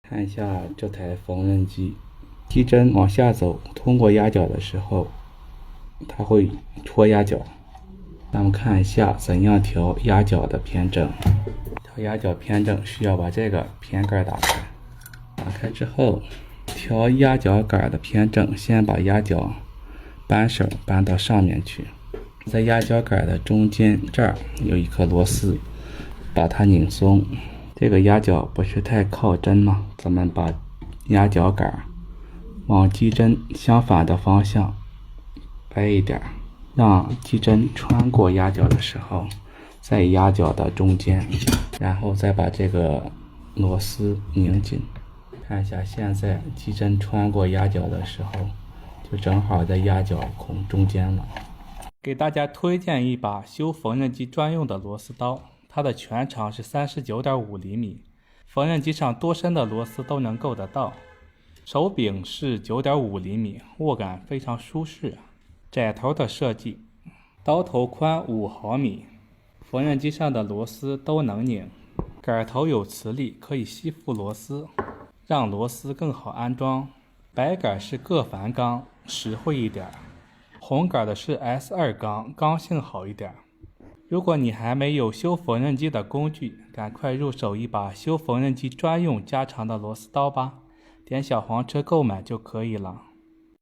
看一下这台缝纫机，机针往下走，通过压脚的时候，它会戳压脚。咱们看一下怎样调压脚的偏正。调压脚偏正需要把这个偏盖打开，打开之后，调压脚杆的偏正，先把压脚扳手扳到上面去，在压脚杆的中间这儿有一颗螺丝，把它拧松。这个压脚不是太靠针吗？咱们把压脚杆往机针相反的方向掰一点，让机针穿过压脚的时候，在压脚的中间，然后再把这个螺丝拧紧。看一下，现在机针穿过压脚的时候，就正好在压脚孔中间了。给大家推荐一把修缝纫机专用的螺丝刀，它的全长是39.5厘米，缝纫机上多深的螺丝都能够得到。手柄是9.5厘米，握感非常舒适。窄头的设计，刀头宽5毫米，缝纫机上的螺丝都能拧。杆头有磁力，可以吸附螺丝，让螺丝更好安装。白杆是各钒钢，实惠一点。红杆的是 S2 钢，刚性好一点。如果你还没有修缝纫机的工具，赶快入手一把修缝纫机专用加长的螺丝刀吧，点小黄车购买就可以了。